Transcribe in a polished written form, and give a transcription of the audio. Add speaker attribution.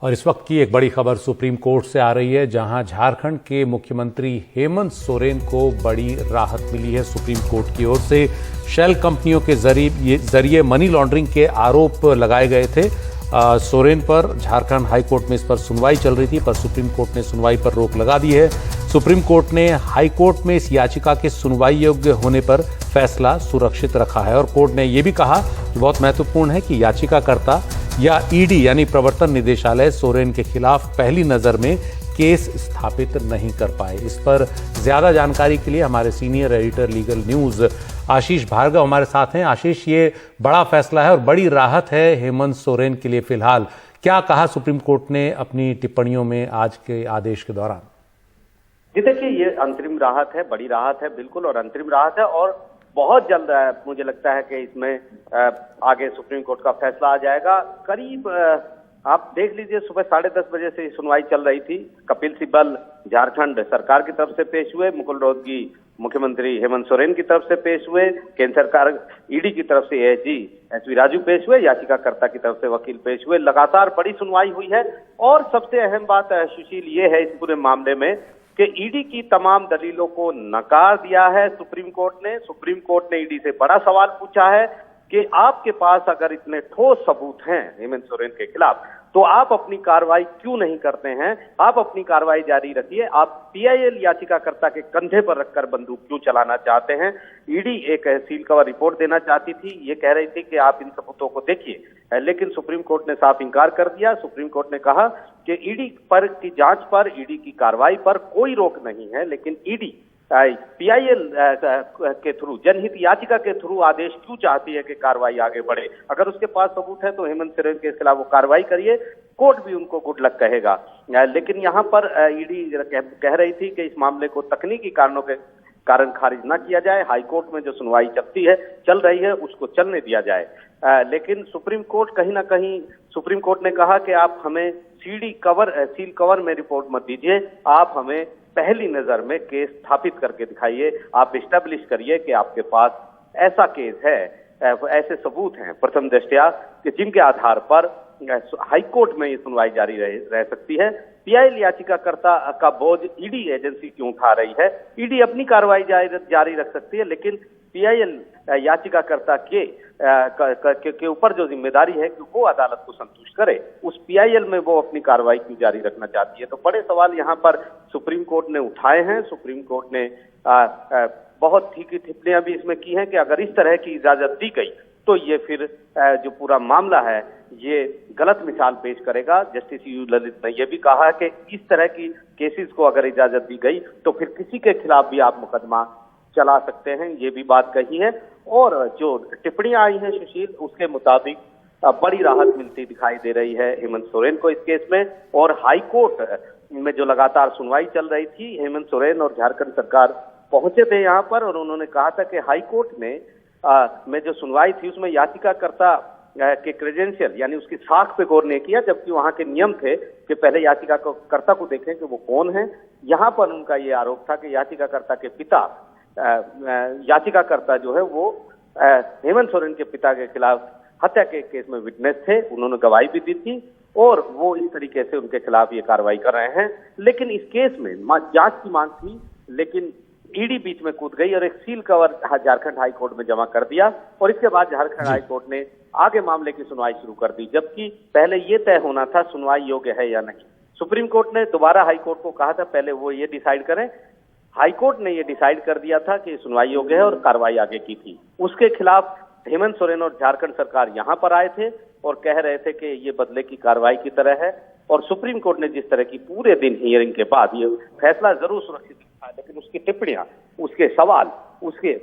Speaker 1: और इस वक्त की एक बड़ी खबर सुप्रीम कोर्ट से आ रही है, जहां झारखंड के मुख्यमंत्री हेमंत सोरेन को बड़ी राहत मिली है। सुप्रीम कोर्ट की ओर से शेल कंपनियों के जरिए मनी लॉन्ड्रिंग के आरोप लगाए गए थे सोरेन पर। झारखंड हाई कोर्ट में इस पर सुनवाई चल रही थी, पर सुप्रीम कोर्ट ने सुनवाई पर रोक लगा दी है। सुप्रीम कोर्ट ने हाई कोर्ट में इस याचिका के सुनवाई योग्य होने पर फैसला सुरक्षित रखा है और कोर्ट ने यह भी कहा, जो बहुत महत्वपूर्ण है, कि याचिकाकर्ता या ईडी यानी प्रवर्तन निदेशालय सोरेन के खिलाफ पहली नजर में केस स्थापित नहीं कर पाए। इस पर ज्यादा जानकारी के लिए हमारे सीनियर एडिटर लीगल न्यूज आशीष भार्गव हमारे साथ हैं। आशीष, ये बड़ा फैसला है और बड़ी राहत है हेमंत सोरेन के लिए। फिलहाल क्या कहा सुप्रीम कोर्ट ने अपनी टिप्पणियों में आज के आदेश के दौरान?
Speaker 2: जी देखिए, ये अंतरिम राहत है, बड़ी राहत है बिल्कुल, और अंतरिम राहत है और बहुत जल्द मुझे लगता है कि इसमें आगे सुप्रीम कोर्ट का फैसला आ जाएगा। करीब आप देख लीजिए, सुबह 10:30 बजे से सुनवाई चल रही थी। कपिल सिब्बल झारखंड सरकार की तरफ से पेश हुए, मुकुल रोहतगी मुख्यमंत्री हेमंत सोरेन की तरफ से पेश हुए, केंद्र सरकार ईडी की तरफ से एएसजी एसवी राजू पेश हुए, याचिकाकर्ता की तरफ से वकील पेश हुए। लगातार बड़ी सुनवाई हुई है और सबसे अहम बात सुशील ये है इस पूरे मामले में कि ईडी की तमाम दलीलों को नकार दिया है सुप्रीम कोर्ट ने। सुप्रीम कोर्ट ने ईडी से बड़ा सवाल पूछा है कि आपके पास अगर इतने ठोस सबूत हैं हेमंत सोरेन के खिलाफ, तो आप अपनी कार्रवाई क्यों नहीं करते हैं? आप अपनी कार्रवाई जारी रखिए। आप पीआईएल याचिकाकर्ता के कंधे पर रखकर बंदूक क्यों चलाना चाहते हैं? ईडी एक सील कवर रिपोर्ट देना चाहती थी, ये कह रही थी कि आप इन सबूतों को देखिए, लेकिन सुप्रीम कोर्ट ने साफ इंकार कर दिया। सुप्रीम कोर्ट ने कहा कि ईडी पर की जांच पर, ईडी की कार्रवाई पर कोई रोक नहीं है, लेकिन ईडी पीआईएल के थ्रू, जनहित याचिका के थ्रू आदेश क्यों चाहती है कि कार्रवाई आगे बढ़े? अगर उसके पास सबूत है तो हेमंत सोरेन के खिलाफ वो कार्रवाई करिए, कोर्ट भी उनको गुड लक कहेगा। लेकिन यहाँ पर ईडी कह रही थी कि इस मामले को तकनीकी कारणों के कारण खारिज न किया जाए, हाईकोर्ट में जो सुनवाई चल रही है उसको चलने दिया जाए। लेकिन सुप्रीम कोर्ट कहीं ना कहीं, सुप्रीम कोर्ट ने कहा कि आप हमें सील कवर में रिपोर्ट मत दीजिए, आप हमें पहली नजर में केस स्थापित करके दिखाइए, आप एस्टेब्लिश करिए कि आपके पास ऐसा केस है, ऐसे सबूत हैं प्रथम दृष्टया कि जिनके आधार पर हाईकोर्ट में ये सुनवाई जारी रह सकती है। पीआईएल याचिकाकर्ता का बोझ ईडी एजेंसी क्यों उठा रही है? ईडी अपनी कार्रवाई जारी रख सकती है, लेकिन पीआईएल याचिकाकर्ता के ऊपर जो जिम्मेदारी है कि वो अदालत को संतुष्ट करे, उस पीआईएल में वो अपनी कार्रवाई क्यों जारी रखना चाहती है? तो बड़े सवाल यहाँ पर सुप्रीम कोर्ट ने उठाए हैं। सुप्रीम कोर्ट ने बहुत तीखी टिप्पणियां भी इसमें की हैं कि अगर इस तरह की इजाजत दी गई तो ये फिर जो पूरा मामला है ये गलत मिसाल पेश करेगा। जस्टिस यू ललित ने यह भी कहा कि इस तरह की केसेस को अगर इजाजत दी गई तो फिर किसी के खिलाफ भी आप मुकदमा चला सकते हैं, ये भी बात कही है। और जो टिप्पणियां आई हैं सुशील, उसके मुताबिक बड़ी राहत मिलती दिखाई दे रही है हेमंत सोरेन को इस केस में। और हाई कोर्ट में जो लगातार सुनवाई चल रही थी, हेमंत सोरेन और झारखंड सरकार पहुंचे थे यहाँ पर और उन्होंने कहा था कि हाई कोर्ट में जो सुनवाई थी उसमें याचिकाकर्ता के क्रेडेंशियल यानी उसकी साख पे गौर नहीं किया, जबकि वहां के नियम थे कि पहले याचिकाकर्ता को देखें कि वो कौन है। यहाँ पर उनका ये आरोप था कि याचिकाकर्ता के पिता, याचिकाकर्ता जो है वो हेमंत सोरेन के पिता के खिलाफ हत्या के केस में विटनेस थे, उन्होंने गवाही भी दी थी और वो इस तरीके से उनके खिलाफ ये कार्रवाई कर रहे हैं। लेकिन इस केस में जांच की मांग थी, लेकिन ईडी बीच में कूद गई और एक seal cover Jharkhand high court में जमा कर दिया और इसके बाद झारखंड हाई कोर्ट ने आगे मामले की सुनवाई शुरू कर दी, जबकि पहले ये तय होना था सुनवाई योग्य है या नहीं। सुप्रीम कोर्ट ने दोबारा हाई कोर्ट को कहा था पहले वो ये डिसाइड करें। हाई कोर्ट ने ये डिसाइड कर दिया था कि सुनवाई योग्य है और कार्रवाई आगे की थी। उसके खिलाफ हेमंत सोरेन और झारखंड सरकार यहाँ पर आए थे और कह रहे थे कि ये बदले की कार्रवाई की तरह है। और सुप्रीम कोर्ट ने जिस तरह की पूरे दिन हियरिंग के बाद ये फैसला जरूर सुरक्षित था, लेकिन उसकी टिप्पणियां, उसके सवाल, उसके